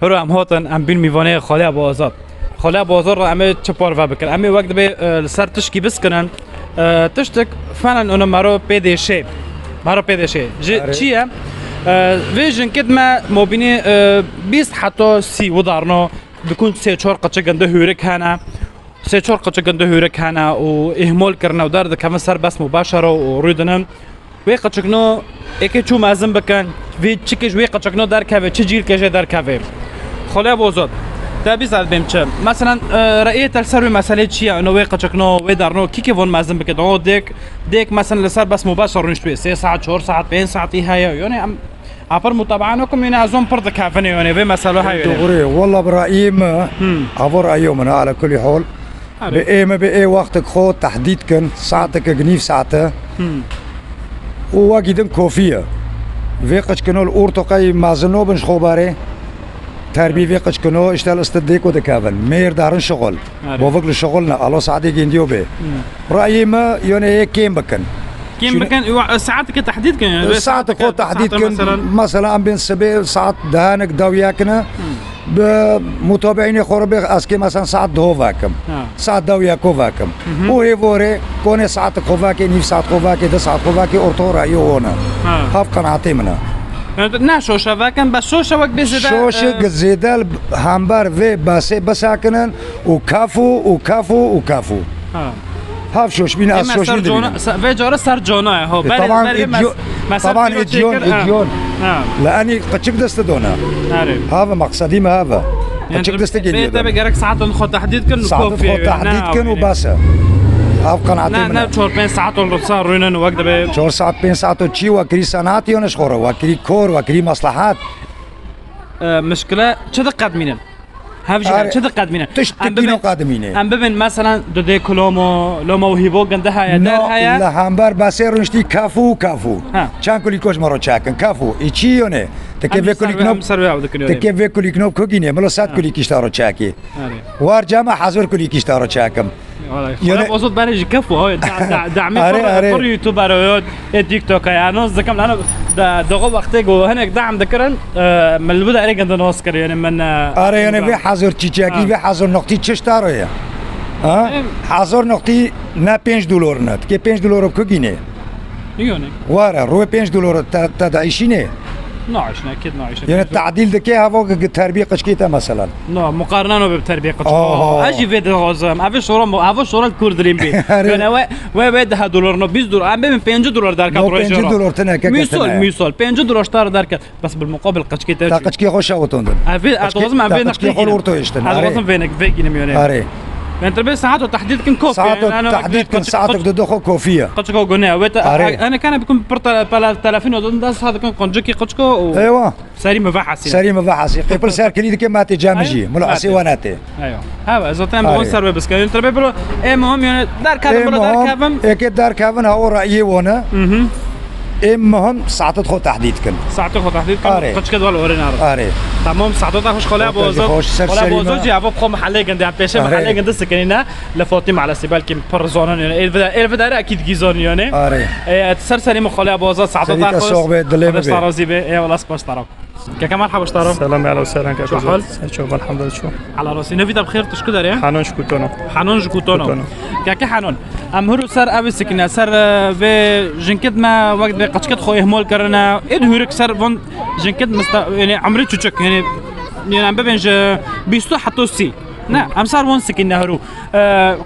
هرو ام هاتن ام بین میوانه خاله بازار خاله بازار را امه چپار و بکن امه وقت به سر تشکی بس کنن تشتک فعلا اونو مرا پیدشه چیه ویژن کد ما مبینی 20 حتی 30 ودارنا بکن 3-4 قچه گنده هورک هنه 3-4 قچه گنده هورک هنه و اهمال کرنه و دارد که سر بس مباشره و رویدنم وی قچکنو اکی چو مازم بکن وی چیکش وی قچکنو در که چه جیل کشه در که خاله بازار تابی زد بیم چه مثلا رأیت السر مسئله چیه انو وی قچکنو وی درنو کی که وان مازم بکن او دیک مثلا لسر بس مباشر نشوي 3 ساعات 4 ساعات 5 ساعات هي يعني عبر متابعانكم يعني ازوم فرض كافني يعني في مسألة هاي دغري والله برأيي ما عبر أيومنا على كل حال بأي وقتك خو تحديد كن ساعتك جنيف ساعته وواجدن كوفية في قشكنو الأورتقي مازنو بنش خبره تربية في قشكنو اشتغل استديك ودكافن مير دارن شغل بوفق لشغلنا الله سعدي جنديو به رأيي ما يعني هيك كيم بكن كيم بكن ساعتك تحديد كن ساعتك خو تحديد كن مثلا بين سبع ساعات دهانك داوياكنا بمتابعين خربي اسكي مثلا ساعات دهوفاكم ساعات داوياكوفاكم وهي فوري كون ساعات خوفاكي نيف ساعات خوفاكي 10 ساعات خوفاكي اورتورا يونا هاف قناعتي منها نه شوشه واکن بس شوشه وقت بزیده شوشه زیدل همبر و باسه بساکنن و کافو هاف شوش بین از شوش میدونم و جاره سر جانه ها طبعا اديون لاني قچك دست دونا هذا مقصدي ما هذا قچك دست جديد انت بقرك ساعات خو تحديد كن كوفي تحديد كن وباسه هاف قناعتي نه 4-5 ساعات ولا صار روينن وقت به 4 ساعات 5 ساعات تشي وكري سناتي ونشخوره وكري كور وكري مصلحات مشكله چه قدمينن هفجر چه قدمينن تشتكينو قادمينه ام ببین مثلا دو کلامو لو موهبو گنده های در های لا همبر باسه رونشتي كافو چان كلي كوش مرو چاكن كافو ايچيونه تكيف كلي كنوب كوگينه ملو سات كلي كيشتارو چاكي وار جامع حاضر كلي كيشتارو چاكم خلاص وصلت برج كفو هاي دعمي فر يوتيوبر تيك توك يعني ذكرت انا دغه وقت جو هناك دعم ذكرن من البدا عليك عند نوسكر يعني من يعني في حاضر تشاكي في حاضر نقطه چشتارو يا حاضر نقطه نه $5 نه که $5 کوگینه يوني واره رو $5 تدعيشينه ناعشنا اكيد ناعشنا يعني التعديل دكي هافوق التربيه قشكيتا مثلا مقارنه بالتربيه قشكيتا اجي فيديو غازم افي شورا الكردرين بي انا و ده $2 $20 ام بين $5 در كاتروجر $5 تنك ميسول $5 اشتار در بس بالمقابل قشكيتا قشكي خوش اوتوندن افي اتوزم ام بين قشكي خلورتو يشتن اتوزم فينك فيجي مليونير اري انت بس ساعات تحديد كن كوفي ساعات تحديد كن ساعتك دخو كوفيه قشكو غنيا انا كان بكون تلافين ودندس هذا كان قنجكي قشكو ايوه سري مبحثي قبل سار كليد كما تجامجي ملو حسيواناتي ايوه هذا اذا تم بقول سر بس كان انت بيقولوا المهم يعني دار كافن اكيد دار كافن هو رايي وانا المهم ساعات خو تحديد كن قش كده ولا اورينا اري تمام ساعات خوش خلا بوزو جي ابو خو محل جند بيشه محل جند سكنينا لفاطمه على سبال كم برزونن يعني الفدا اكيد جيزون يعني اري سر سليم خلا بوزو ساعات صار زيبه اي والله سباش طرف كيف مرحبا اشترف سلام على وسهلا كيف حال شوف الحمد لله شو على راسي نفيد بخير تشكر يا حنون شكوتونو كيف حنون امهرو سر ابي سكنه سر في جنكد ما وقت قشكت خو اهمال كرنا ادهورك سر فون جنكد يعني عمري تشك يعني عم ببنج بيستو حطو سي نه ام سر وان سكنه هرو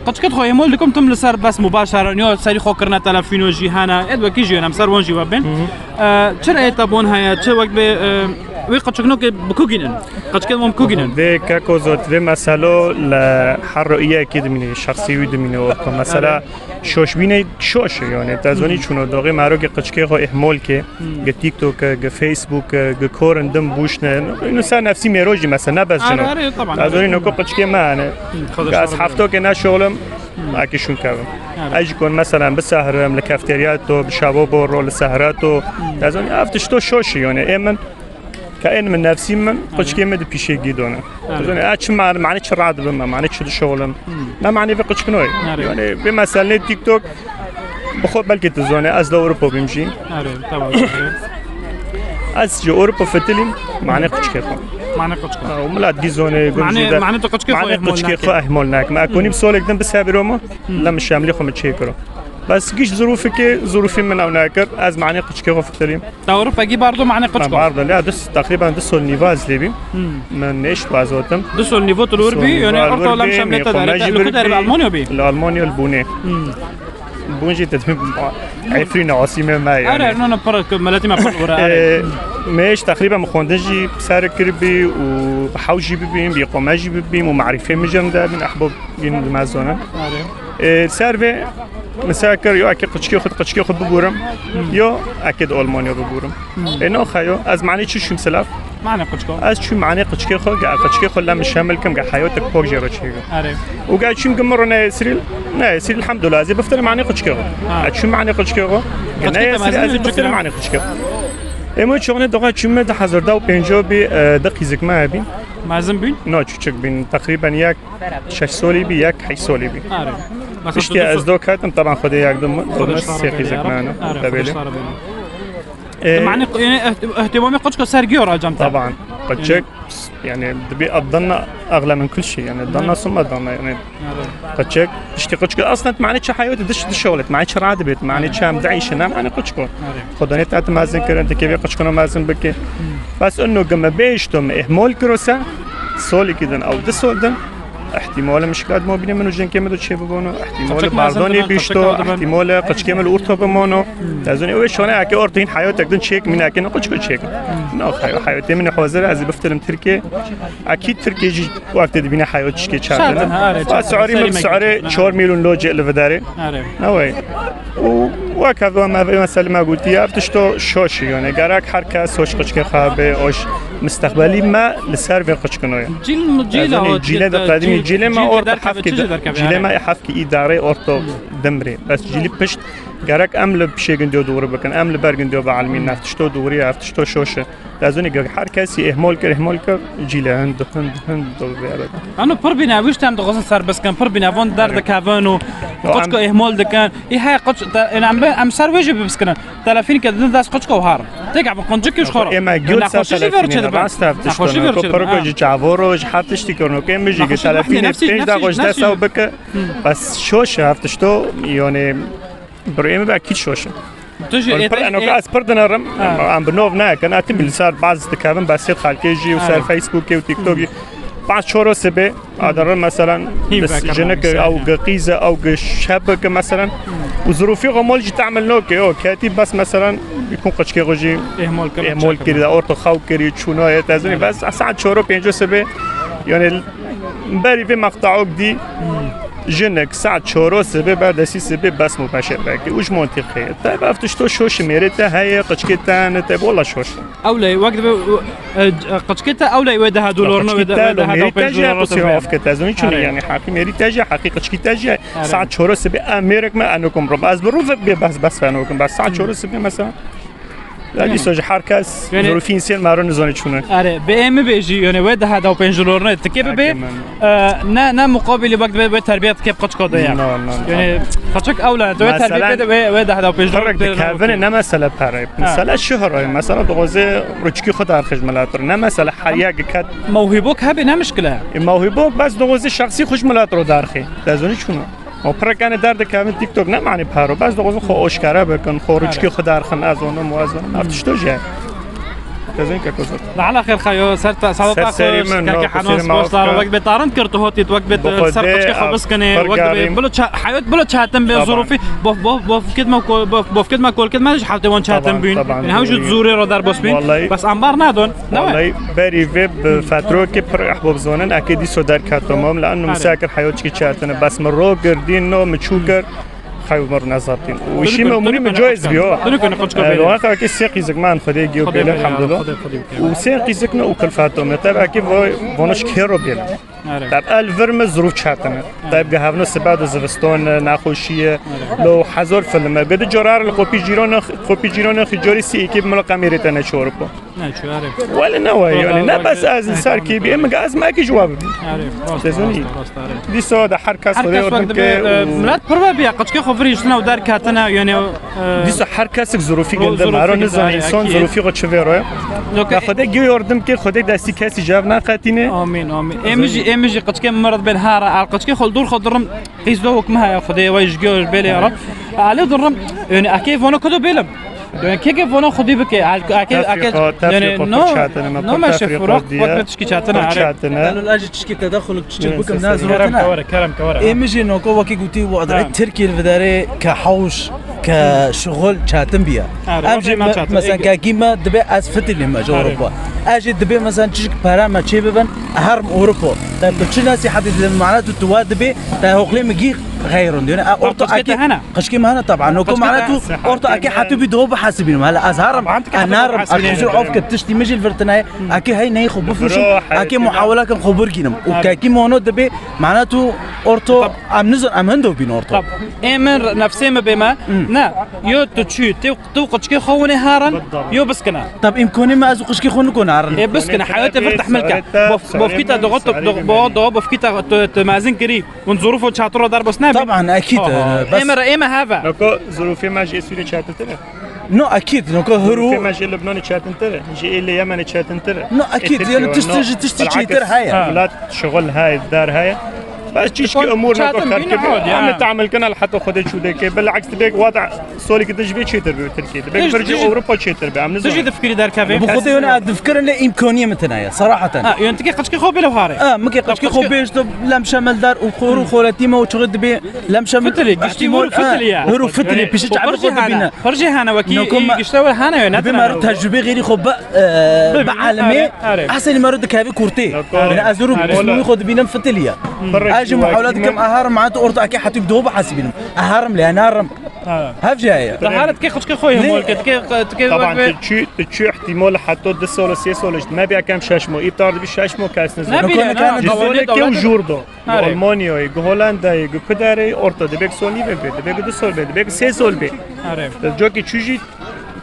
قشكت خو اهمال لكم تم لسر بس مباشره نيو سري خو كرنا تلفينو جيهانا اد وكيجي ام سر وان جي وبن چرا تابون هيا چه وقت به وی قچکنو که بکوگینن قچکن مم کوگینن ده کاکوزات و مسئله لحرائیه اكيد من شخصی وید من و مثلا شوش بینه شوش يعني تازونی چونو داغه مرا که قچکه خو احمال که گ تیک توک گ فیسبوک گ کورندم بوشنه اینو سر نفسی میروجی مثلا بس جنو تازونی نکو قچکه من از هفته که نه شغلم اكيشون كابم اجي كون مثلا بسهرم لكافتريات و بشباب و لسهرات و تازونی افتش تو شوشي يعني امن كأن من نفسي من قلت كيما دو بيشي جيدونا يعني اتش معني تش راد بما معني تش شغلم ما معني في قلت كنوي يعني بمثلا تيك توك بخو بلكي تزوني از اوروبا بيمشي از جو اوروبا فتلیم معنی قچکی خو معنی قچکی وملات گیزونه گنجیده معنی تو قچکی معنی قچکی خو اهمال نک ما کنیم سالک دم بسابروما لم شاملی خو متشکرم بس گیش ظروفی که ظروفی من او نکرد از معنی قچکی خو فتلیم تا اروپا گی برضو معنی قچکی برضو لا تقریبا 2 سال نیو از لیبیم من نشت بازاتم 2 سال نیو تلور بی یعنی اورتا لم شاملی تا در المانیا بی الالمانيا البونه بونجي تدمي عفرين عاصمه ما يعني انا برك ملاتي ما برا مش تقريبا مخوندجي بسار كربي وبحوجي ببيم بيقوماجي ببيم ومعرفه مجرم ده من احباب ين مازونه سيرفي مساكر يو اكيد قشكي خد ببورم يو اكيد المانيا ببورم انه خيو از معنی چی شوم سلاف معنی قشكو از چی معنی قشكي خو قشكي خو لم شامل كم حياتك فوق جرا چيغا اره وقاعد شي مقمر انا سريل لا سريل الحمد لله زي بفتر معنی قشكي خو شو معنی قشكي خو قنا بفتر معنی قشكي اما چونه دغه چمه د 1050 بی دقیق ما بین مازن بین نه چوچک بین تقریبا یک 6 سالی بی یک 8 سالی بی اره اشتی از دو کاتم طبعا خود یک دو سیقیزک معنا تبلی معنی يعني اهتمامي قدشك سرجيو راجم طبعا قدشك يعني دبي الضنا اغلى من كل شيء يعني الضنا ثم الضنا يعني قدشك اشتي قدشك اصلا معناتش حياتي دش شغلت معناتش راتبت معناتش مدعيش انا معني قدشك خدني تاعت مازن كرنت كيف قدشك مازن بك بس انه قم بيشتم اهمال كروسا سولي كده او دسولدن احتمال مشكلات ما بين منو جن كمل شيء ببونو احتمال بارداني بيشتو احتمال قش كمل اورتا بمانو لازم اول شونه اكي اورتين حياتك دن شيك من اكي قش شيك نو حياتي من حوزر از بفتلم تركي اكيد تركي جي وقت بين حياتك كي شاطر سعري من سعري 4 مليون لوجه لفداري نوي وكذا ما مثلا ما قلت يا افتشتو شوشي يعني قراك حركه سوش قش خابه اوش مستقبلي ما لسيرفر قش كنويا جيل قديم جيل ما اورتا حفكي جيل ما حفكي اداري اورتو دمري بس جيل بشت قراك امل بشيغندو دور بكن امل برغندو بعلمين نفتشتو دوري افتشتو شوشه لازم يقرا حركه اهمال كر جيل هند انا بربينا ويشتم دغز سر بس كان بربينا فون درد كافانو قدشكو اهمال دكان اي هاي قدش انا ام سر وجه بس كان تلافين كده داس قدشكو هار تقع بقنجك يش خرا اما جود تلافين راست افتشتو بركو جاورو حتشتي كونو كم بيجي تلافين بيج داغوش داسو بك بس شوشه افتشتو يعني بريم باكيد شوشه انا قاعد بردنا رم عم بنوف ناك انا تبي صار بعض تكابن بس خالكيجي وصار فيسبوك وتيك توك بعض شورو سبه ادر مثلا جنك او قيزه او شبك مثلا وظروفي غمول جي تعمل نوكي او كاتب بس مثلا يكون قشكي غجي اهمال كده اورتو خاو كري چونايه تازني بس ساعه شورو 5 سبه يعني مباري في مقطعوك دي جنك ساعة شورو سبب بعد سبب بس مباشر باكي وش منطقي طيب افتشتو شوش ميرتا هي قشكيتا طيب والله شوش اولي وقت قشكيتا اولي ودا دولارنا ودا ميرتا جا بصير افكت ازوني شنو يعني حقي ميرتا جا حقيقه قشكيتا جا ساعة شورو سبب امريك ما انكم رب از بروف بس فانوكم بس ساعة شورو سبب مثلا لا سوج حركاس ظروفين سين مارون زون چونه اره به ام بيجي يعني ودا هدا وبنجلورنا تكيب به نا مقابل وقت به تربيت كيف قچ كده يعني قچك اولا تو تربيت ودا هدا وبنجلورنا كافن نه مساله پاره مثلا شهر مثلا دوزه روچکی خود ارخج ملاتر نه مثلا حياق كات موهبوك هبه نه مشكله موهبوك بس دوزه شخصي خوش ملاتر دارخي لازم چونه و پرکان درد کامل تیک توک نه معنی پارو بس دوغز خو آشکارا بکن خورج کی خود ارخن از اون موازن افتشتو جه تزين كوزت على خير خيو صرت صوتك كاك حناس بوصار وقت بتارن كرتو هوتي وقت سرقش خبز كني وقت بلو حيوت بلو تشاتم بظروفي بوف كد ما كل كد ما حالتي وان تشاتم بين يعني هاوجد زوري رو در بس بين بس انبار نادون والله بري فيب فترو كي بر احباب زونن اكيد سو در كاتمام لانه مساكر حيوت كي تشاتن بس مرو قردين نو مچوكر خايف مر نظرتين وشي ممنوع مجوز بيو لو اخر كي سيقي زمان خدي جيو بلا الحمد لله وسيقي زكنا وكل فاتهم تبع كيف بونش كيرو بلا طب الفرم ظروف چاتنه طيب جهافنا سباد زفستون نخوشیه لو حضور فيلم قد جرار القوبي جيران خجوري سي اكيب ملا كاميرتنا شوربو نه چه عارف ولا نوع يعني نه بس از سر کی بیم از ما کی جواب عارف تزونی دي سو ده حركه صدي وردن که ملت پر بیا قچکی خبریش نه در کاتنا یعنی دي سو حركه ظروفی گنده مارو نزان انسان ظروفی قد چه وره خدا گی یاردم که خدا دستی کسی جواب نقتینه آمین آمین امجی قچکی مرض بالهاره قچکی خل دور خضرم قيس دوك ما يا خدي ويش جوج بيلي يا رب على ضرم يعني اكيد وانا كده بيلم يعني كيف وانا خدي بك اكيد يعني نو ما شاف فراق وقت تشكي شاتنا عارف قالوا الاجي تشكي تدخل تشكي بكم نازل كرم كورا ايمجي نو كو وكي قلتي وضع تركي الفداري كحوش كشغل شاتن بيا امجي مثلا كاكيما دبي اسفت اللي ما اوروبا اجي دبي مثلا تشك بارا تشي ببن هرم اوروبا طيب تشي ناس حدد معناته تو دبي تا هوقلي مجي غيرون يعني اورتو اكي قشكي ما هنا طبعا نو معناته اورتو اكي حتى بدو بحاسبين هلا ازهرم انار اكو عوف كتشتي مجي الفرتناي اكي هي ني خو بفوش اكي محاولات كم خبركينم وكاكي مونو دبي معناته اورتو ام نزل ام هندو بين اورتو طب امر نفسي ما بما نا يو تشي تو قشكي خوني هارن يو بسكنا طب امكاني ما ازو قشكي خون نكون هارن بسكنا حياتي فرتح ملكه بوفكيتا ضغط بوفكيتا مازن قريب ونظروفه تشاطرو ضرب سناب طبعا اكيد بس اما هذا نكو ظروفي ما جي سوري تشاتنتره نو اكيد نو هرو ما جي لبنان تشاتنتره جي اللي يمن تشاتنتره نو اكيد يعني تشتي شيتر هاي لا شغل هاي الدار هاي بس تشكي امور ما كركب عم تعمل كنا لحتى خذ شو ديك بالعكس تبيك وضع سوري كده جبي تشيتر بتركيا تبيك برجع اوروبا تشيتر بعم نزل تجي تفكري دار كافي بخذي انا تفكر لي امكانيه مثلا صراحه يعني انت كي قشكي خو بلا هاري مكي قشكي خو بيش لم شمل دار وخورو خولتي ما وتغد بي لم شمل فتلي قشتي مور فتلي هرو فتلي بيش تعب بينا فرجي هنا وكي قشتوا هنا يعني بما تجربه غير خو بعالمي احسن ما رد كافي كورتي انا ازورو بسمو خذ بينا فتليا اجي محاولات كم اهرم معناته اورتو اكي حتى بدو بحاسبين اهرم لان هرم هاف جايه حالة كي خشكي خويا مول كي طبعا تشي احتمال حتى 2 سال 3 سال ما بيا كم شاشمو يبتار بي شاشمو كاس نزل كان كيو جوردو المانيا هولندا كداري اورتو دبيك سولي دبيك 2 سال دبيك 3 سال بي عارف جوكي تشي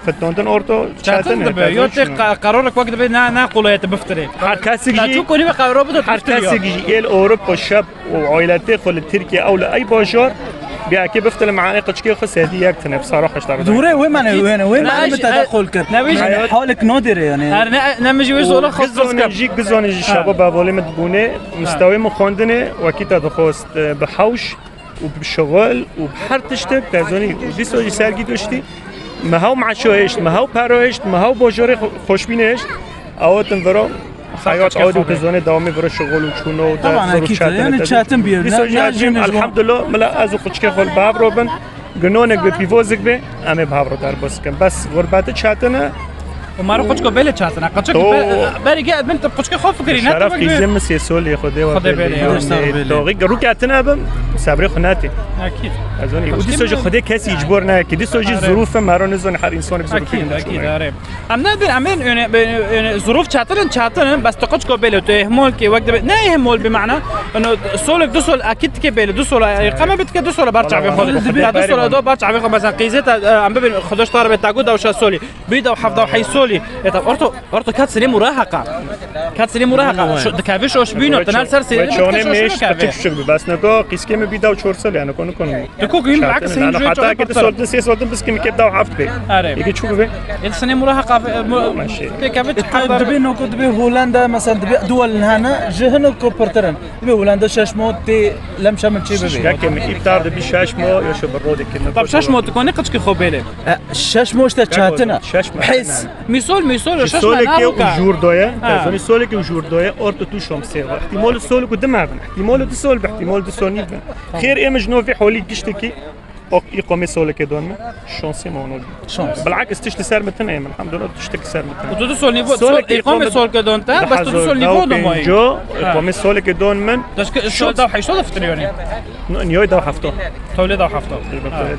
فتوندن اورتو شاتن يو قرارك وقت ناقول يا تبفتري حركاسي شو كوني قرار بدو حركاسي اوروبا شاب وعائلته خل تركيا او لاي باشار بيا كي بفتل معاني قشكي خص هذه يكتنه بصراحه اشتغل دوره وين ما تدخل كت حالك نادر يعني نمجي وزولا خص نجي جزون الشباب باولي مدبونه مستوى مخوندنه وكي تدخست بحوش وبشغل وبحرتشتك تزوني ودي سوجي سرگی داشتی ما هو معشوهشت ما هو پروهشت ما هو باجار خوشبینهشت اوتن ورا حیات عادی و تزونه دامی برای شغل و چونو و طبعا اكيد يعني تشاتن بير الحمد لله ملا ازو قچکه خول باب روبن گنونک به پیوزک به امه باب رو در بس کن بس غربت چاتنه ومارو قچکو بله چاتنه قچکو بری قاعد بنت قچکو خوف فکری نه شرف کیزم سیسولی خوده و داغی رو کاتنه بم صبری خناتی اكيد ازونی و دی سوجی خوده کسی اجبار نه کی دی سوجی ظروف مرا نزون هر انسان ظروف اكيد عارف ام ندبر امين يعني ظروف چاتن بس قچکو بله تو اهمال کی وقت نه اهمال بمعنى انه سولك دو سول اكيد کی بله دو سول قام بتك دو سول برچع بخود دو سول دو برچع بخود مثلا قيزت ام ببين خدش طار بتاعو دو سولي بيدا وحفظه وحيسولي طب اورتو كات سليم مراهقه شو دكافيش اوش بينو تنال سرسي چونه مش تشك بس نكو قيسكي مي بيدا وچور سال يعني كون دكو قيم بالعكس انا حتى كده سولت سي سولت بس كم كيبدا وحفظ بي يجي تشوف بي السنه مراهقه ماشي كافيش دبي نوكو دبي هولندا مثلا دبي دول هنا جهنو كوبرترن دبي هولندا شاشمو تي لم شمل شي بي لكن ابتار دبي شاشمو يشو برودك طب شاشمو تكوني قچكي خوبيله شاشمو اشتا چاتنا حس ميسول سولك وجور دويا تزوني سولك وجور دويا اورتو تو شمسي احتمال سولك ودمع احتمال دو سول باحتمال دو سول خير ايه مجنو في حولي تشتكي يقوم سولك دون شانسي مونو شانس بالعكس تشتي سر متنا الحمد لله تشتكي سر متنا تو سول نيفو يقوم سولك دون تا بس تو سول نيفو دو ماي جو يقوم سولك دون من شو داو حيشو دفتريوني نيو داو حفتو تولي داو حفتو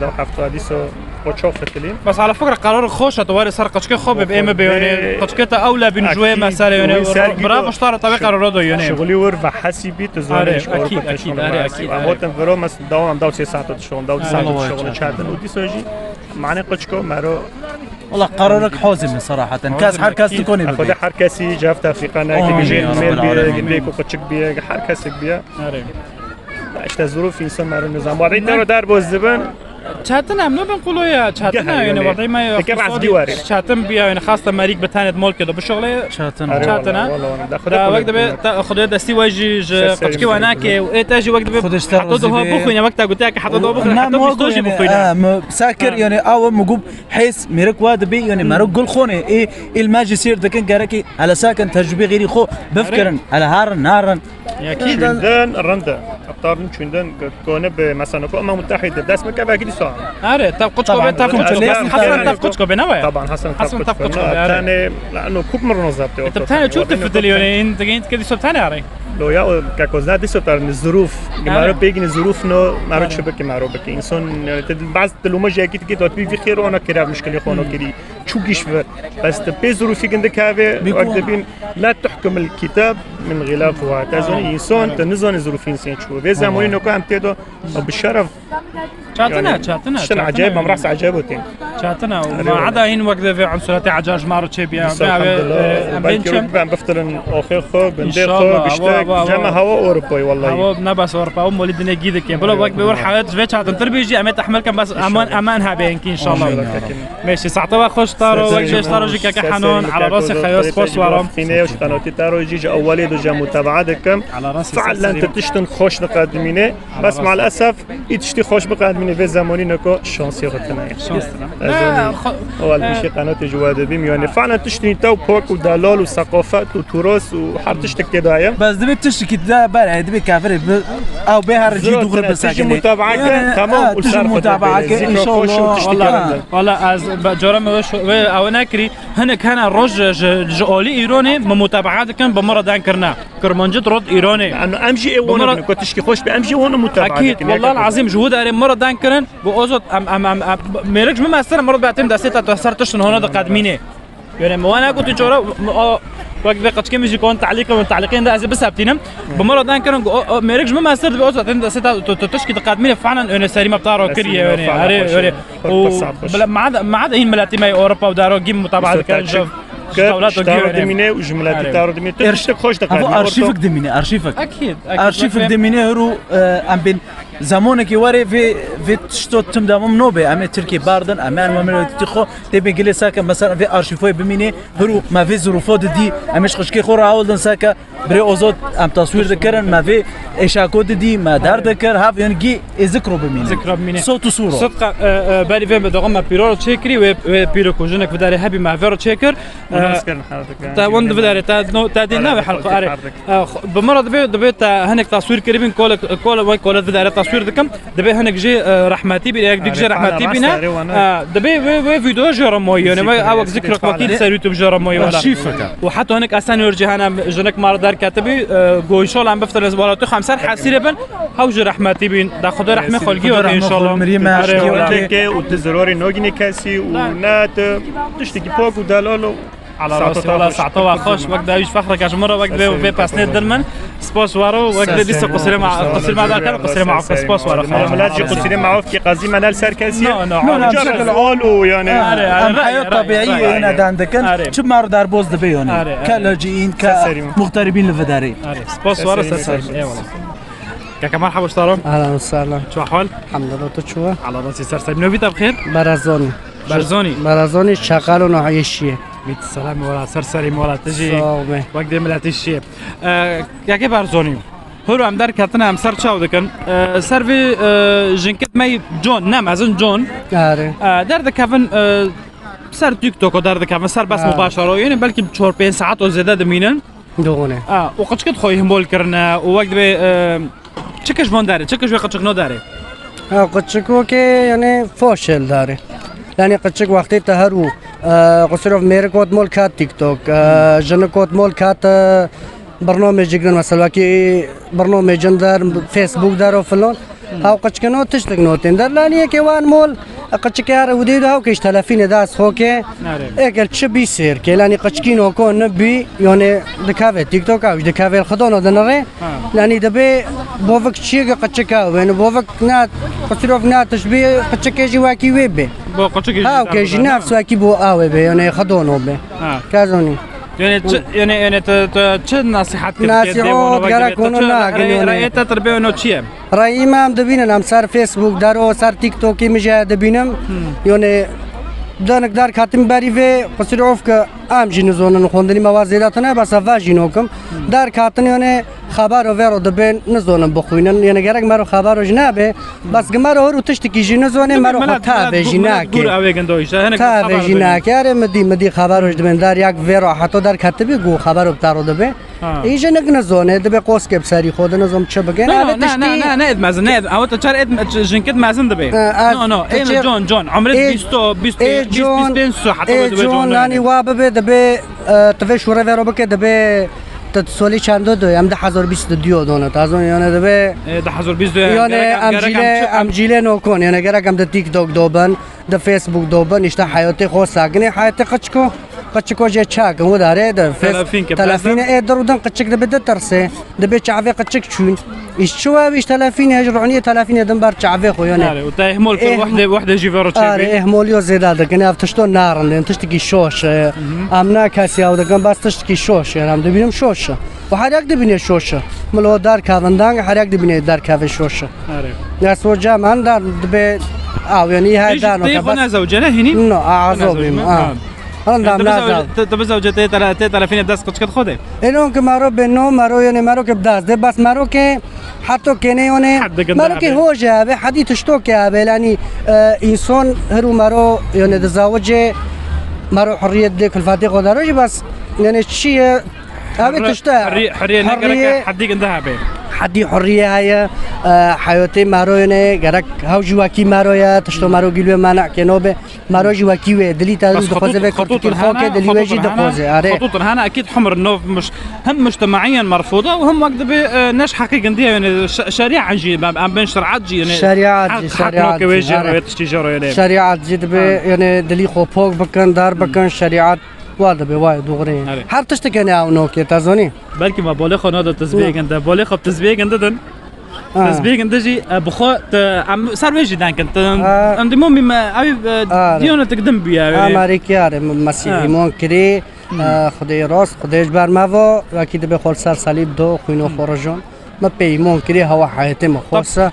داو حفتو هذه سو قچاق فتلیم بس على فكره قرار خوش تواري سر قشكه خوب بام بيوني قشكه اولى بنجوي مثلا يعني برافو اشترى طبيعي قرار دو يعني شغلی ور و حسیبی تزانش اكيد اكيد وقتن فرو مس دوام داو 3 ساعات شغل داو 3 ساعات شغل چادن ودي سوجي معنی قشكه مرو والله قرارك حازم صراحه كاس هر كاس تكوني خود هر کسی جفت افریقا که بيجي الميل بيكو قشك بيه هر کسی بيه اشتا ظروف انسان مرو نظام وضعی رو در بازدبن چاتن هم نو بنقولوا يا چاتن يعني وضعي ما چاتن بیا يعني خاصه مريك بتانت مول كده بشغله چاتن وقت به خدای دستی واجی قشکی وناکه و تاجي وقت به حطوا ده بخوين وقت قلت لك حطوا ده بخوين حتى بيستوجي بخوين ساكر يعني او مقوب حيس ميرك واد بي يعني مرق قول خوني ايه الماجستير ده كان قالك على ساكن تجربه غير خو بفكرن على هارن نارن اكيد شندن الرنده ابطال شندن كونه مثلا امم متحده داس مكه اكيد ساعه اره طب قطقه حسن قطقه بنوى طبعا حسن قطقه ثاني لانه كوب مره نظبطه انت ثاني شو تفضل يعني انت كده صوت ثاني اره لو يا كاكوزنا دي صوت الظروف ما بيجي الظروف نو ما رتش بك ما روبك انسان بعض لو جاي كده في خير وانا كده مشكله خونه كده شو جيش بس تبي ظروفي عندك هذا وقت بين لا تحكم الكتاب من غلافه تزوني انسان تنزون ظروف انسان شو في زماني نو كان تدو بالشرف شاتنا شن عجيب ما راح عجبتين شاتنا وما عدا هين وقت في عنصرات عجاج مارو تشبيا بنشم بفترن اخر خو بندخو بشتاق جمع هوا اوروبي والله هوا نبس اوروبا ولدنا جيدك بلا وقت بيور حالات في شاتن تربيجي امت احمل كان بس امانها بينك ان شاء الله ماشي ساعتها خوش طارو وجه طارو جي كحنون على راسي خياس خوش ورام فيني وش قناتي طارو جي اولي دو جا متابعتكم على راسي فعلا انت تشتن خوش تقدمينه بس مع الاسف تشتي خوش بقدمينه في زماني نكو شانسي غتنا اول بشي قناه جواد بيم يعني فعلا تشتري تو بوك ودلال وثقافات وتراث وحرتشتك كده بس دبي تشتكي ده بقى دبي كافر او بها رجي دغري بس متابعه تمام متابعه ان شاء الله والله از جرم او نكري هناك هنا رج جولي ايراني متابعات كان بمره دان كرنا كرمانجت رد ايراني انه امجي وانا كنت تشكي خوش بامجي وانا متابعه اكيد والله العظيم جهود اري مره دان كرن بوزت ام ميرج ما استر مره بعتمد اسيت تسرتش هنا قادمينه يعني وانا كنت جورا وقت قد كم يجي كون تعليق من تعليقين ده بس ابتينم بمره دان كرن ميرج ما استر بوزت عند اسيت تشكي قادمينه فعلا انا سريمه بتاعه كريه يعني ما عاد هين ملاتي ماي اوروبا ودارو جيم متابعه كان شغلات دمينه وجملات تارو دمينه تشتك خوش دقائق ارشيفك دمينه ارشيفك اكيد ارشيفك دمينه هرو ام بين زمانك يوري في تشتو تم دامم نوبه ام تركي باردن امان ومن تخو تبي جلي ساكا مثلا في ارشيفوي بمينه هرو ما في ظروفات دي امش خشكي خورا اولدن ساكا بري اوزوت ام تصوير ذكرن ما في اشاكود دي ما دار ذكر هاف ينجي ذكروا بمينه صوت وصوره صدق بالي فين بدغم بيرو تشيكري وبيرو كوجنك بداري هابي مع فيرو تشيكر تا وند بداري تا دي ناوي حلقه اري بمره دبي هناك تصوير كريم كول بداري تصوير دكم دبي هناك جي رحمتي بي ديك جي رحمتي بينا دبي فيديو جرموي يعني ما او ذكر وكيل سيريتو جرموي ولا وحتى هناك اساني ورجي هنا جنك مار دار كاتبي جويشول عم بفتر زبالاتو 5 حاسير بن هوج رحمتي بين دا خدي رحمه خلقي ان شاء الله مريم وتزروري نوغني كاسي ونات تشتكي بوك ودلالو على راسي ولا ساعتها خوش وقت دايش فخرك اش مره وقت في باسنيت دلمن سبوس وارو وقت ديسو قصير مع ذاك قصير مع سبوس وارو ملات جي قصير معه في قازي منال سركاسي لا بشكل عالو يعني ام حياه طبيعيه هنا عندك شو مار دار بوز دبي هنا كلاجئين كمغتربين لفداري سبوس وارو سرسري اي والله كاكا مرحبا اشترون اهلا وسهلا شو احوال؟ الحمد لله تشوا على راسي سرسري منو بيتا بخير؟ برزوني شغال ونوعي الشيء بيت السلام ولا سرسري ولا تجي وقت ملاتي الشيء كاكي برزوني هرو ام در کتنه ام سر چاو دکن سروی جنکت می جون نم از اون جون در دکن سر تیک توک در دکن سر بس مباشره یعنی بلکه 4-5 ساعت و زیاده دمینن دونه و قچکت خوی همول کرنا و وقت به چکش وان داره چکش و قچک نو داره قچکو که یعنی فاشل داره یعنی قچک وقتی تهرو قصرف میره کود مول کات تیک توک جن کود مول کات برنامج جگرن مثلا که برنامج در فیسبوک داره و فلان ها قچکنو تشتک نوتین در لانیه که وان مول قچکار ودی دو کش تلفین داس خوکه اگر چه بی سر که لانی قچکی نوکو نبی یعنی دکاوه تیک توک اوش دکاوه خدانو دنره لانی دبی بوفک چیه قچکا و بوفک نه قصروف نه تشبیه قچکی جواکی ویبه با قچکی ها کش نفس واکی بو آوه به یعنی خدانو به کازونی يعني چه نصيحات نصيحات قرا كونو نا رأيت تربيه انه چیه رأي ما دبینم سر فیسبوک دارو سر تیک توکی میشه دبینم یعنی دانک دار خاتم باری و قصروف که ام جنزون خوندنی موازیدات نه بس واجینوکم دار خاتن یعنی خبر و ورو دبن نزونم بخوینن یعنی گرگ مرو خبر و جنابه بس گمارو رو تشتکی جنزونه مرو خطا به جناکه تا به جناکه اره مدی خبر و دبن دار یک ورو حتی دار کتبی گو خبر و بتارو دبه ایجا نگ نزونه دبه قوس که بسری خود نزوم چه بگن نه ادمازن نه او تا چار اد جنکت مازن دبه نه ای جون عمرت 20 حتی جون لانی وابه دبه تفه شوره ورو بکه دبه تسولی چند دو هم 1022 دونه تازون یعنی دبه 1022 یعنی امجیله نکن یعنی گرگم د تیک توک دوبن د فیسبوک دوبن اشته حیاتی خو ساگنی حیاتی قچکو جه چاک مو داره د تلفین ادرو دن قچک د بده ترسه د به چاوی قچک چون اشتوا بیش تلفین هجرونی تلفین دن بر چاوی خو یعنی و تا اهمال كل وحده جيفيرو تشي اهمال يو زياده كان افتشتو نارن تشتكي شوش امنا كاسي او دكان بس تشتكي شوش يعني عم دبينم شوش وحريق دبينه شوش ملو دار كافندان حريق دبينه دار كاف شوش ناس وجا من دار دبي او يعني هاي دانو بس زوجنا هني نو اعزوبي تو زوجته طرفين بداس قد خوده اینو که مرو بنو مرو یعنی مرو که بداس ده بس مرو که حتی کنه یعنی مرو که هوجه به حدی تشتو که به یعنی انسان هرو مرو یعنی دزاوجه مرو حریت ده کل فاتي قدروج بس یعنی چیه هذا تشتا حريه نقرك حدي عندها به حدي حريه هي حياتي ماروينه غرك هاو جواكي مارويا تشتو مارو گلو منع كنوبه مارو جواكي و دلي تاز دخوزه به خطوط الخوكه دلي وجي دخوزه اري خطوط هنا اكيد حمر النوف مش هم مجتمعيا مرفوضه وهم وقت ناش حقيقه نديها يعني شريعه جي ام بين شرعات جي يعني شريعه شريعه جي يعني دلي خو فوق بكن دار بكن شريعه واده به وای دوغری هر تشت کنه او نو که تازونی بلکه ما بالغ خو ناده تسبیح کنده بالغ خو تسبیح کنده دن تسبیح کنده جی بخو سر ویجی دان کنده ام دمو می اوی دیونه تقدم بیا امریکا اره مسیحی مون کری خدای راست خدایش بر ما و کی به خول سر صلیب دو خوینو خرجون ما پیمون کری هوا حیاتی مخصوصه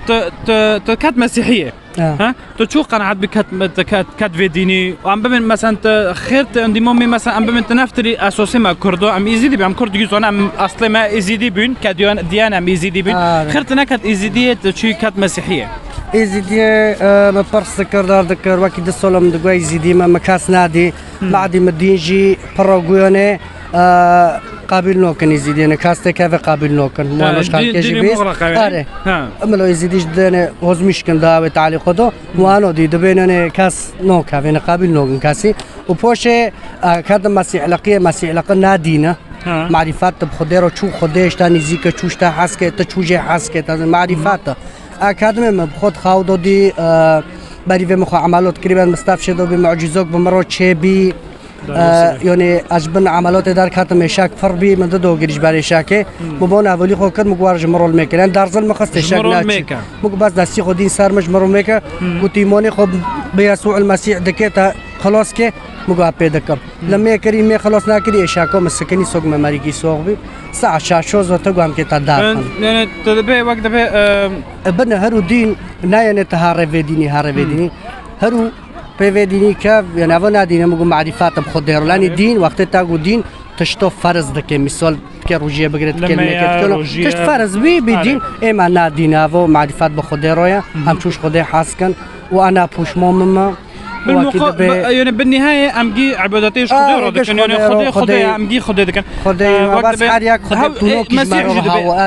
تو كات مسيحيه ها تو شو قناعات بكات في ديني وعم بمن مثلا خيرت عندي مامي مثلا عم بمن تنفتري اساسي ما كردو عم يزيدي بعم كرد جيزون عم اصلا ما يزيدي بين كديان ديانه عم يزيدي بين خيرت انا كات يزيديه شو كات مسيحيه يزيدي ما برس كردار ذكر وقت السلام دغوي يزيدي ما مكاس نادي بعد مدينجي بروغيونه قابل نوكن يزيدي انا كاسته كيف قابل نوكن ما مش خالك يجي بيس اره املو يزيديش دنا هوزمش كن دعوه علي خدو وانو دي دبينني كاس نو كافين قابل نوكن كاسي وبوشه كاد مسيح لقيه نادينا معرفات بخديرو شو خديش تاني زيك چوش تا حسكه تچوجه حسكه تا معرفات اكادمي بخود خاودو دي بري في مخ عملات تقريبا مستفشدو بمعجزات بمرو تشبي یعنی اجبن عملات در کاتم شک فربی من دو گریش برای شکه مبان اولی خود کرد مگوارج مرول میکنن در ظل مخست شک نچ مگ بس دستی خودین سر مج مرول میکن گوتیمانی خود به یسوع المسیح دکتا خلاص که مگو پیدا کم لما کری می خلاص نکری شکو مسکنی سوگ مریگی سوگ بی ساعه شاشوز و تو گم که تدار یعنی تدبی وقت به بنا هرو دین نه یعنی تهاره دینی هرو به دینی که یعنی اول ندینه مگو معرفت بخود درلانی دین وقتی تاگو دین تشتو فرض دکه مثال که روجیه بگیرد کلمه که تشت فرض بی دین اما ندینه و معرفت بخود درویا هم چوش خوده حس کن و انا پوش مامم يعني بالنهايه امجي عبادتي خدي رودك يعني خدي امجي خدي دكان خدي بس حريك خدي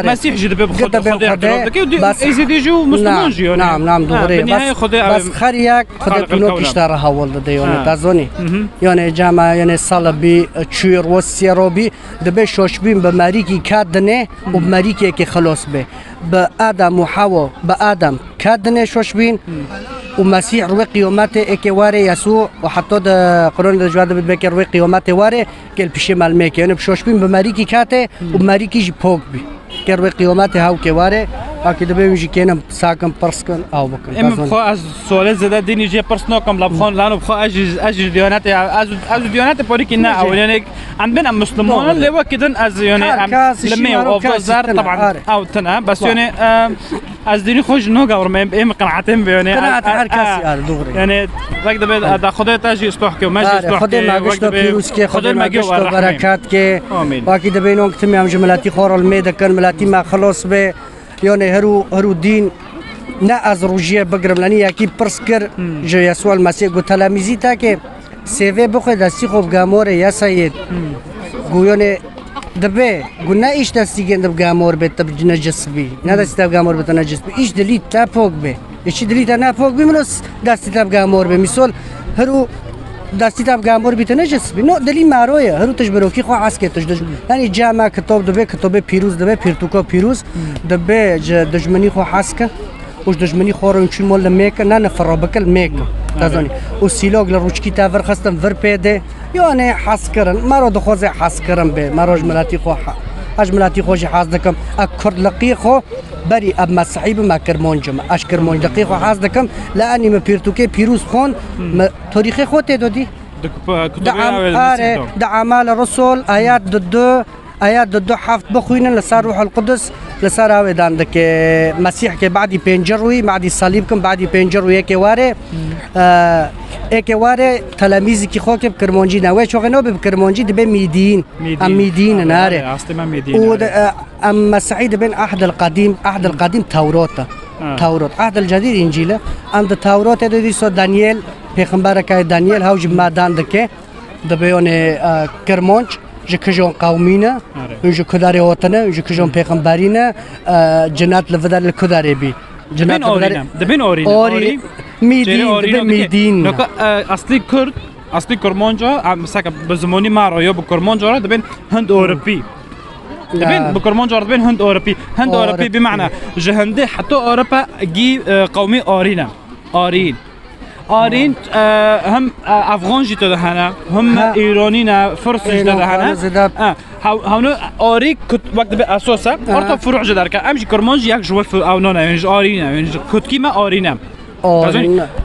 مسيح جد بخدي رودك بس يزيد يجوا مسلمون نعم دغري بس حريك خدي تنوك اشترى هول ديونه تازوني يعني جامع يعني صلبي تشير والسيروبي دبي شوشبين بماريكي كادنه وبماريكي كي خلاص به بآدم وحواء بآدم كادنه شوشبين ومسيح روي قيامته اكواري يسوع وحتى ده قرون الجواد بيبكر روي قيامته واري كل بشي مالميك يعني بشوشبين بماريكي كاته وماريكي جي بوك بي كروي قيامته هاو كواري اكيد بيجي كنا ساكن برسكن او بكن ام بخو از سوال زده دینی جه پرسنو کم لبخون لانو بخو اج دیانت از دیانت پوری کنا او يعني عندنا مسلمون اللي وكدن از يعني لما او فزار طبعا او تنا بس يعني از دینی خوش نو قورم ام قناعتين يعني قناعت هركاسي دغري يعني وقت دا خدای تاجي استحكم ما استحكم خدای ما گشت پیروز که خدای ما گشت برکات که واکید بینون که تمی جملاتی خور الميده كان ملاتی ما خلاص به يعني هرو دين نا از روجيه بقرم لاني ياكي برسكر جو يسوع المسيح قلت تلاميذي تاكي سيفي بخي دستي خوب غامور يا سيد قويوني دبي قلنا ايش دستي جند بغامور بيت نجس بي نا دستي بغامور بيت نجس بي ايش دليل تا فوق بي ايش دليل تا نا فوق بي منوس دستي بغامور بي مثال هرو دستی تاب گامور بیت نجس بی نو دلی مارویه هرو تجبرو کی خو عسکر تجدج یعنی جامع کتاب دبه کتاب پیروز دبه پیرتوکا پیروز دبه دجمنی خو حسکه وش دجمنی خورن چون مول میک نه نفر بکل میک تازانی و سیلوگ لروچکی تاور خستم ور پیده یعنی حسکرن مرا دخوازه حسکرن به مرا جملاتی خو اجملاتی خوش حاز دکم اکر لقی خو بری اب مسحیب ما کرمانجم اش کرمانج لقی خو حاز دکم لانی ما پیرتوکه پیروز خون تاریخ خود دادی ده اعمال الرسل آیات دو حفظ بخوینن لسر روح القدس لسر او داندك مسيح که بعدی پنجروی بعدی صلیب کم بعدی پنجروی که واره که واره تلاميذ کی خو که کرمانجی نوې چوغ نو به کرمانجی دبه میدین ناره و ام سعيد بن عهد القديم تورات عهد الجديد انجيل عند تورات دي سو دانيال پیغمبر که دانیل هاوج مادان دکه دبیونه کرمانج جکجون قومینه جو کداری وطنه جو کجون پیغمبرینه جنات لفدار الکداری بی جنات دبین اورین میدین اصلی کرمانجا مثلا بزمانی مارایو با کرمانجا دبین هند اروپی دبين بكرمانجا دبين هند أوروبي بمعنى جهندي حتى أوروبا جي قومي آرين هم أفغان جيت هنا هم إيرانينا فرس جيت هنا هونو آری کت وقت به اساسه ارتا فروع جدار که امش کرمانج یک جوه او نه يعني آرينا يعني كتكي ما آرينا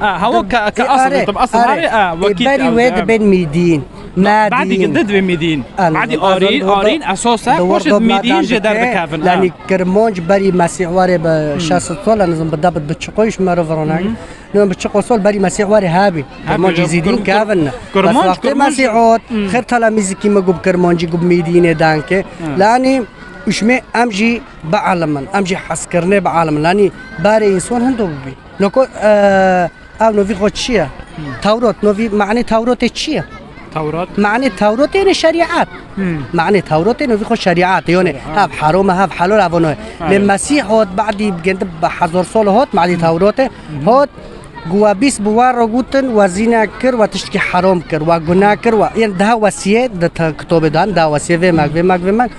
هو كأصل طب أصل هاي وكيل باري واد بين ميدين بعد جدد بميدين بعد آرين أساسا وش ميدين جدار بكافن لأن كرمانج بري مسيح واري بشاس طول أنا زم بدأت بتشقيش مرة فرناك نعم بتشقي صول بري مسيح واري هابي كرمانج يزيدين كافن كرمانج مسيحات خير تلاميذ كي ما جوب كرمانج جوب ميدين دانك لأني وشمي أمجي بعالمن أمجي حسكرني بعالمن لأني باري إنسان هندو بي نكو أو نوفي خود شيء تورات نوفي معنى تورات شيء معنى تورات يعني شريعات معنى تورات نوفي خود شريعات يعني هاب حرام هاب حلال أبونه للمسيح هاد بعدي بجند بحزر سال هاد معنى تورات هاد جوا بیس بوار رو گوتن و زنا کر و تشکی حرام کر و گناه کر و این ده وصیه ده کتاب دان ده وصیه و مگ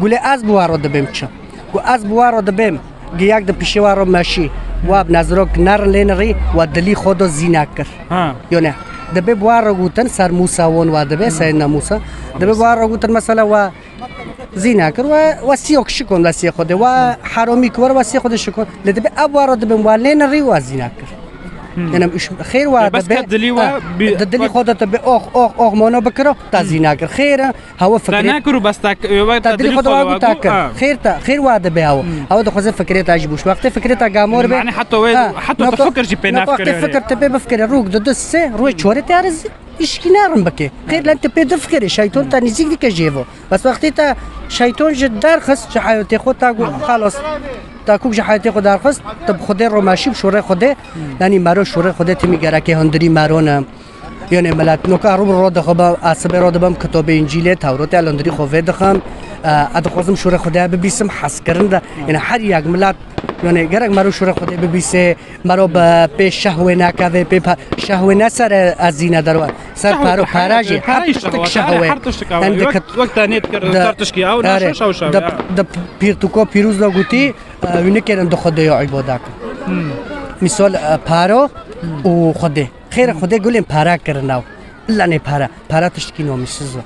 گوله از بوار رو دبیم چه و از بوار رو دبیم گیاک ده پیشوار رو ماشی و بنظرک نر لینری و دلی خود زنا کر یعنی دبی بوار رو گوتن سر موسی و دبی سیدنا موسی دبی بوار رو گوتن مثلا و زنا کر و وصیه کشکن وصیه خود و حرامی کر وصیه خودش کن لدبی ابوار رو دبیم و لینری و زنا کر يعني مش خير واحد بس دلي خودته بأخ مانا بكره تزيناكر خير هو فكرة تناكر بس دلي خودته تاكر خير واحد بهاو هو ده خزف فكرة عجبوش وقت فكرة جامور به يعني حتى تفكر جي بينافكر وقت فكر تبي بفكر روك ضد السه روي شوري تعرز إيش كنارم بكي خير لأنت بتفكر شيطان تنزيك ديك جيفو بس وقت تا شيطان جدار خس شحياتي خود تاقو خلاص تاکوب جهاتی خود درخواست تب خود رو ماشیم شوره خوده یعنی مرا شوره خوده تیمی گره که هندری مرانه یعنی ملت نوکا رو دخوام عصب رو دبم کتاب انجیل تورات الهندری خوده دخوام ادخوازم شوره خوده ببیسم حس کردن یعنی هر یک ملت یعنی گرگ مرا شوره خوده ببیسه مرا به شهوه نکوه به شهوه نسر از زینه درو سر پارو پاراجی هر تک شهوه وقت نیت کرد تشکی او نشش او شو د پیرتوکو پیروز لگوتی ونه کردن دو خدای عبادت مثال پارو و خدا خیر خدا گلیم پارا کرناو لا نه پارا تشکی نمیسازه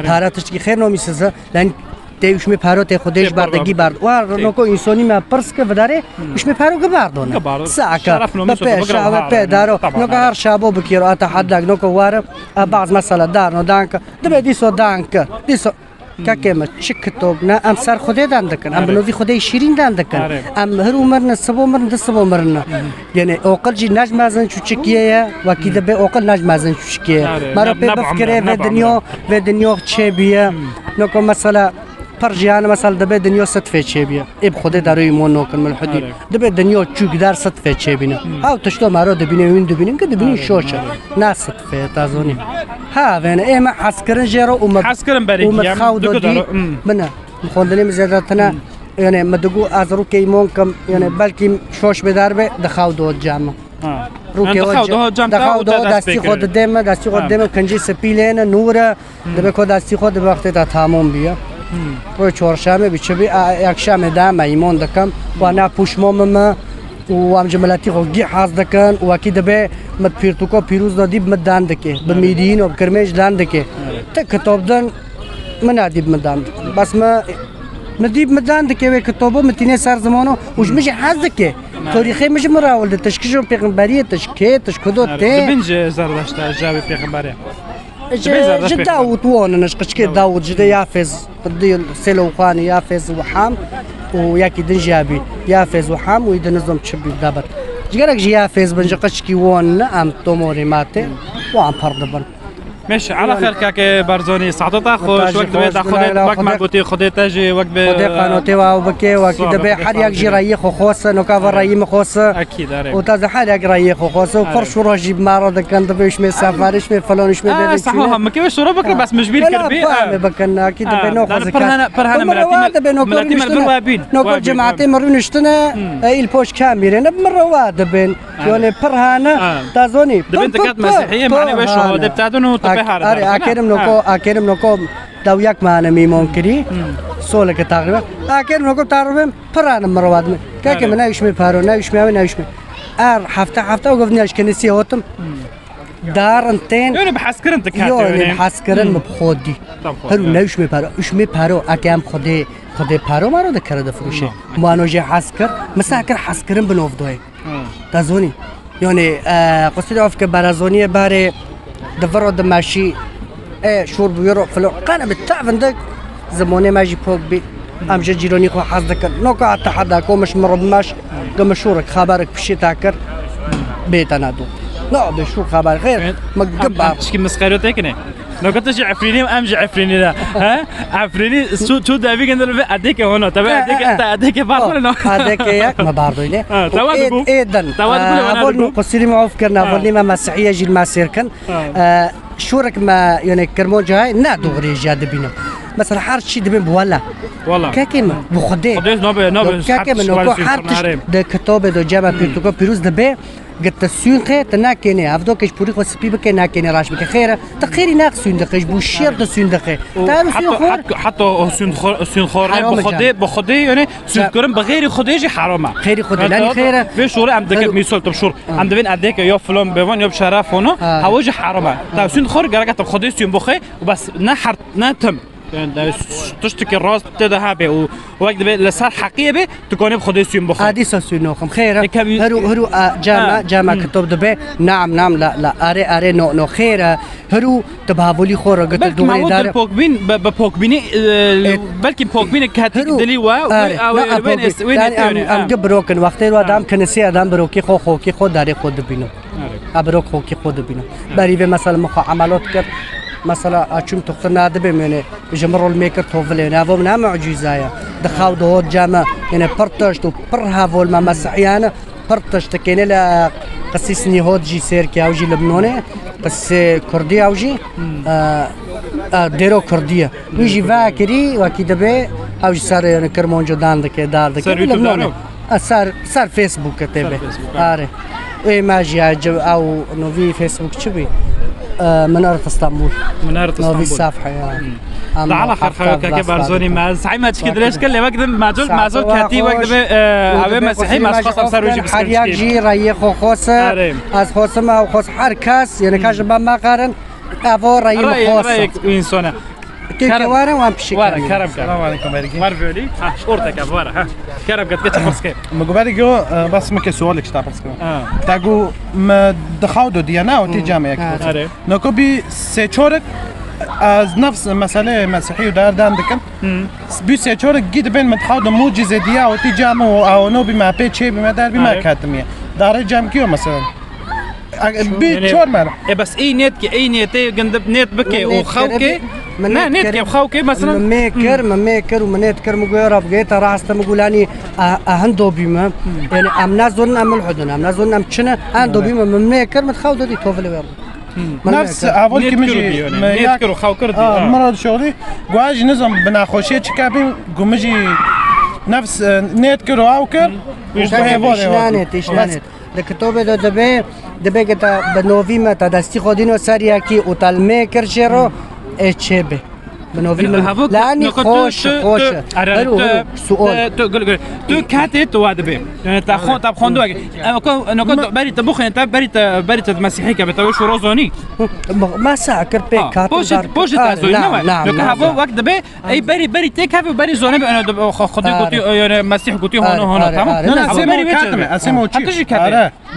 پارا تشکی خیر نمیسازه لان تیوش می پارو تی خودش بردگی برد و نوکو انسانی ما پرس که وداره اش می پارو گبردونه ساکا بپی شاب بپی دارو نوکو هر شابو بکیرو اتحدق نوکو وارم بعض مسئله دار نو دانک دبی دیسو دانک دیسو که ما چکتوب نه ام سر خدا دندکن ام بنوی خدای شیرین دندکن ام هر عمرنا سبو مرن دسبو مرن یعنی اوقل جی نجم ازن چو چکیه و کی دبی اوقل نجم ازن چو چکیه مرا پی بفکره و دنیا چه بیه نوکو مسئله پرجیان مثلا دبی دنیا ست چه بیه اب خدا داروی مون نوکن ملحدی دبی دنیا چوک دار ست چه بینه او تشتو مرا دبینه وین دبینه که دبینه شوشه نه ست تازونی ها وین اما حسکرن جرو حسکرن برای خودی بنا خوندنی مزیداتنا یعنی مدگو از رو که ایمون کم یعنی بلکی شوش بدار به دخاو دو جامع رو که دخاو دو دستی خود دم کنجی سپیلین نور دبی خود دستی خود وقتی تا تمام بیا روی چهارشنبه بیچبی یک شنبه دام ایمان دکم و نه پوشمام ما و هم جملاتی خوگی حاضر دکن و اکی دبی مد پیرتوکا پیروز دادیب مد دندکه به میدین و کرمش دندکه تا کتاب دن من ادیب مدان بس ما ندیب مدان دکه و کتابو متینه سر زمانو وش میشه حاضر دکه تاریخی میشه مراول ده تشکیشون پیغمبری تشکیه تشکدو ته بنج زردشت جاوی پیغمبری جد داود وانا نشقش كي داود جدا يافز بدي سلو خاني يافز وحام وياكي دنجابي يافز وحام ويدا نظم تشبي دابت جيرك جي يافز بنجقش كي وانا ام توموري ماتي وام فردبن ماشي على خير كاكي برزوني سعادتك خوش وقت بيت خدت وقت ما قلتي خدت تجي وقت بي خدت قناتي وبكي وكي دبي حد يك جي رايخ وخوص نوكا رايم خوص اكيد وتاز حد يك رايخ وخوص وفرش وراجي بمعرض كان دبيش مي سفارش مي فلانش مي دبي صح هم كيفاش شرو بكره بس مش بيل كربي بكن اكيد دبي نوخذ برهنا ملاتي البروابين نوكل جماعتي مرون اشتنا البوش كاميرين بمره واحده بين يعني برهنا تازوني دبنت كانت مسيحيه معني وش هو دبتادون اکرم نوکو دویاک معنا میمون کری سوله که تقریبا اکرم نوکو تقریبا پرانم مرواد می که من نایش می پارو نایش می هفته و گفتنیش کنیسی هاتم دارنتین یعنی بحسکرن تکات یعنی بحسکرن مبخودی هرو نایش می پارو اش می پارو اکم خودی پارو مارو دکرده فروشه مانوجه حسکر مثلا اکر حسکرن بنوف دوی تازونی یعنی قصدی اف که برازونی باره دفرو دماشي شور بيرو فلو قانا بالتعفن زموني ماجي فوق بي امجا جيروني خو حظك نوكا اتحداكو مش مربماش قمشورك خبرك بشي تاكر بيت انا دو لا بشو خبر خير مقبع تشكي مسخيرو تكني لو كنت تجي عفريني وامجي عفريني لا ها عفريني شو دافي كان اديك هنا تبع اديك بارو اديك ياك ما بارو لي ايدن اول قصيري ما فكرنا اول ما مسيحيه جيل ما سيركن شورك ما يعني كرمون جاي نا دغري جاد بينا مثلا حار شي دبن بولا والله كاكيم بخدي خديش نوبه كاكيم نوكو حارتش ده كتابه دو جابا بيرتوكو بيروز دبي قلت السون خير تناكيني افدو كيش بوري خو سبي بك ناكيني راش بك خير تخيري ناقصون دقيش بو شير دو سون دقي حتى سون خور بخدي يعني سون كرم بغير خديجي حرامه خيري خدي لاني خير في شوري عم دك ميسول تبشور عم دبين اديك يا فلان بيوان يا بشرف هنا هواجي حرامه تا سون خور قرقت بخدي سون بخي وبس نحر نتم تشتكي الراس تذهبي ووقت لسار حقيقي تكوني بخدي سون بخي هذه سونوخم خير هرو جامع كتب دبي نعم لا اري نو خير هرو تبهولي خور قلت دومي دار بوكبيني بلكي بوكبيني كاتيك دلي وين ام قبروكن وقتي ودام كنسي ادم بروكي خوكي خود داري خود بينو ابروك خوكي خود بينو بري مثلا مخ عملات كر مثلا اشم تقتنا دبم يعني جمرو الميكر توفل يعني هذا من معجزه دخاو دو جامع يعني برتش تو برها فول ما مسحيانا برتش تكيني لا قسيسني هود جي سيركي او جي لبناني بس كردي او جي ديرو كرديه نيجي فاكري واكيد به او جي صار يعني كرمون جدان دك دار دك لبنان صار فيسبوك تبع اره إيماجي أو نوفي فيسبوك شبي منارة اسطنبول منارة نوفي اسطنبول الصفحة يعني تعال خير خويا كي بارزوني ما صحيح ما تشكي ليش كل وقت معزول كاتي وقت أبي مسيحي ما خاص أبصر وجه بس حريق جي ريخ وخوص از خوص ما وخوص حركاس يعني كاش ما قارن أفو ريخ وخوص إنسانه كي كوارا وام بشكل وارا كرم السلام عليكم بارك مرفولي شورتك افوارا ها كرم قد كتشخص مقبرجو بس ما كسؤالك شتابس تاجو ما دخاودو ديانا و تيجامع يكتب نكوبي سيشورك از نفس مسألة مسيحي ودار دكان بي سيشورك جد بين متخاودو موجزة ديا و تيجامع أو نو بما بيتشي بما دار بما كاتمية دار جام كيو مثلا بي شور ماله بس اي نت كي اي نتي جندب نت بكي وخوكي نا نت كي وخوكي مثلا ميكر ومنيتكر مغير بقيت راست مقولاني هندو بيما يعني ام نازون ام الحدن ام نازون ام تشنا هندو بيما ميكر متخاودو دي توفل وير نفس اول كي مجي نتكر وخوكر دي مرض شغلي قواج نظام بناخوشي تشكابي قمجي نفس نتكر واوكر وشنانت دكتوبه دبه كتا بنوفي ما تدستي خودينو ساريا كي وتال ميكر جيرو اتشبه بنوفي ما لاني خوش سؤال تو كاتت وادبه يعني تاخون طب خوندو انا كنت بري تبخ انت بري مسيحي كبتوش روزوني ما ساكر بيكات بوش تازو نعم هذا وقت دبه اي بري تيك هذا بري زونه انا خدي قلتي يعني مسيح قلتي هنا تمام لا اسمه كاتمه اسمه تشي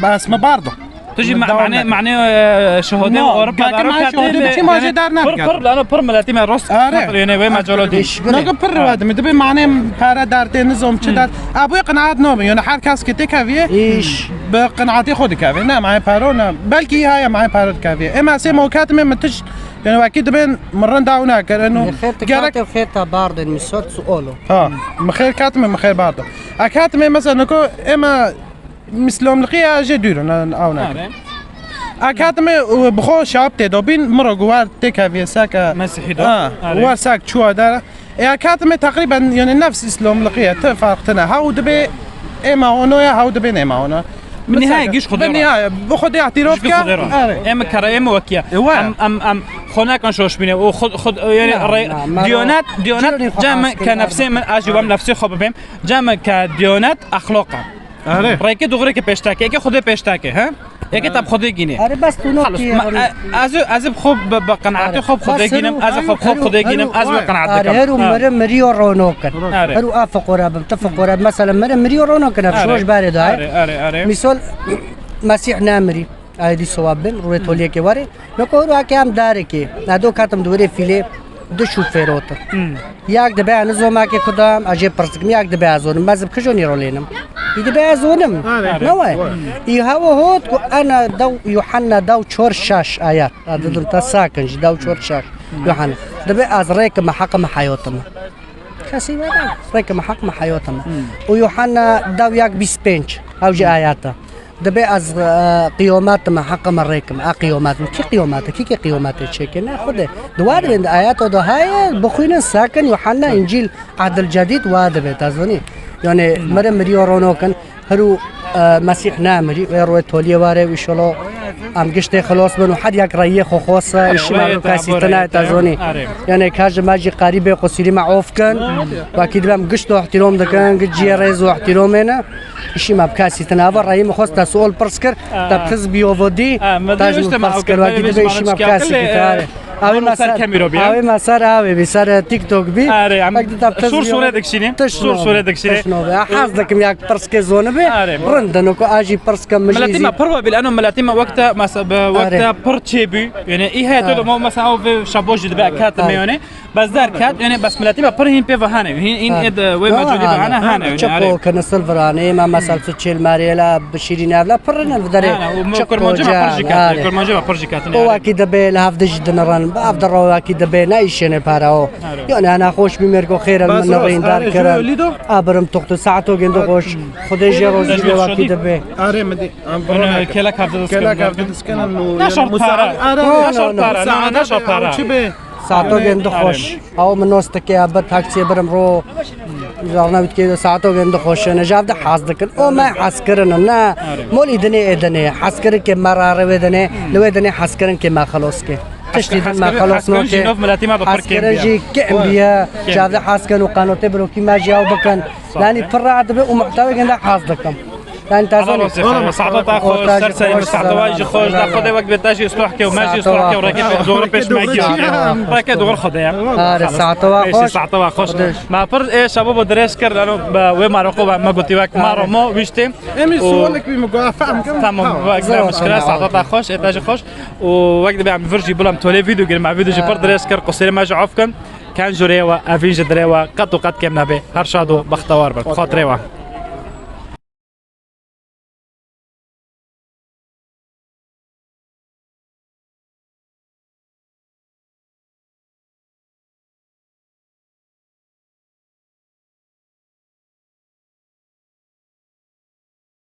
بس ما برضه تجي معناه شهودين اوروبا دارو شهودين ما جي دارنا قرب لانه برملاتي ما روس يعني وين ما جولودي نقول براد مدبي معناه بارا دارتي نظام كذا ابوي قناعات نوم يعني حال كاس كتي كافيه ايش بقناعتي خذ كافيه نا معي بارونا بلكي هاي معي بارو كافيه اما سيمو كاتمه متش يعني اكيد بين مرن داونا كانه جارك خيرتا بارد مسوت سؤاله مخير كاتمه مخير بارد اكاتمه مثلا نكو اما مسلم لقيا جديرنا اونا اكادمي بخو شاب تدوبين مرة جوار تكافي ساكا مسيحي ده جوار ساك شو دار اكادمي تقريبا يعني نفس اسلام لقيا تفرقتنا هاو دبي اما هنا هاو دبي اما هنا بالنهاية جيش خضيرة بالنهاية باخد اعتراف ام كرايم وكيا ام هناك نشوش بينه وخد يعني ديونات جامع كنفسي من اجي وام نفسي خببهم جامع كديونات اخلاقا رأيك دغري كبشتاكي اگه خود پشتاکه ها اگه تب خود گینه آره بس تو نوکی از خوب بقناعت خوب خود گینم از خوب خود گینم از بقناعت دکم هرو مريو رونوكن هرو افق وراب تفق وراب مثلا مريو رونوكن شوش بارد هاي مثال مسيح نامري هذه صوابن روي توليه كي واري نكورو اكام داري كي ادو كاتم دوري فيلي دو شوفيروت ياك دبا نزوما كي قدام اجي برسكم ياك دبا زون مازب كجوني رولينم يدبا زونم نوى يهو هوت انا دو يوحنا دو تشور شاش ايات هذا تساكن دو تشور شاش يوحنا دبا از ريك محق محيوتم كاسي ولا ريك محق محيوتم ويوحنا دو ياك بيسبنج او جي اياتا دبي از قيومات ما حق مريكم قيومات كي قيومات كي قيومات تشيكن ناخذ دوار من ايات ده هاي بخوين ساكن يوحنا انجيل عهد الجديد وادب تازوني يعني مريو رونوكن هرو مسيح نامري ويروي توليه واري وشلو ام قشتي خلاص منو حد ياك ريه خوص الشمال كاسي تنا تازوني يعني كاج ماجي قريب قصيري معوف كان واكيد لم قشتو احترام دكان قد جي ريزو احترامنا شي ما بكاسي تنابر راي مخص تسول برسكر تبتز بيوفودي تاج برسكر واكيد شي ما بكاسي تاع اوي مسار اوي بسر تيك توك بي صورة دكشيني صورة دكشيني حظك ياك برسكي زون بي رندنو كو اجي برسكا مجيزي ملاتيما بروا بالانه ملاتيما وقتها وقتها برتشيبي يعني ايه هي تو مثلا في شابوج دبا كات ميوني بس دار كات يعني بس ملاتيما برهين بي فهانه هين اد وين موجودي بهانا هانا يعني كان سيلفراني ما مسال تشيل ماريلا بشيرين افلا برنا بدري كرماجه برجكات هو اكيد بي لهاف جدا ران افضل اكيد بي نايشن باراو يعني انا خوش بمركو خير من نغين دار كرا ابرم تقطو ساعتو جندو خوش خدي جيروزي واكيد بي اري مدي كلا كارد دسكن ساعتو جندو خوش او من نوستك يا بتاكسي برم رو جارنا بتكيد ساعته جند خوشنا جاب حاز دكن او ما حسكرنا نا مولي دني حسكر كي مراره ودني لو دني حسكرن كي ما خلاص كي تشتي ما خلاص نو كي حسكرن جي كامبيا جاب حسكن وقانوته برو كي ما جاو بكن يعني فرع دبي ومحتوى جند حاز دكم يعني تازوني ساعات تاخذ سرسي ساعات واجي خوش تاخذ وقت بتاجي يصلح كي وماجي يصلح كي وراكب دور بيش ماجي راكب دور خدها هذا ساعات واخش ساعات واخش ما فرض ايه شباب درس كر لانه وين ما رقوا ما قلت لك ما رمو ويشتي امي سؤالك بمقا فهم كم مشكله ساعات تاخش تاجي خوش ووقت بيعمل فرجي بلام تولي فيديو قال مع فيديو جبر درس كر قصير ما جعفكن كان جريوا افين جدريوا قد وقد كم نبي هرشادو بختوار بك خاطريوا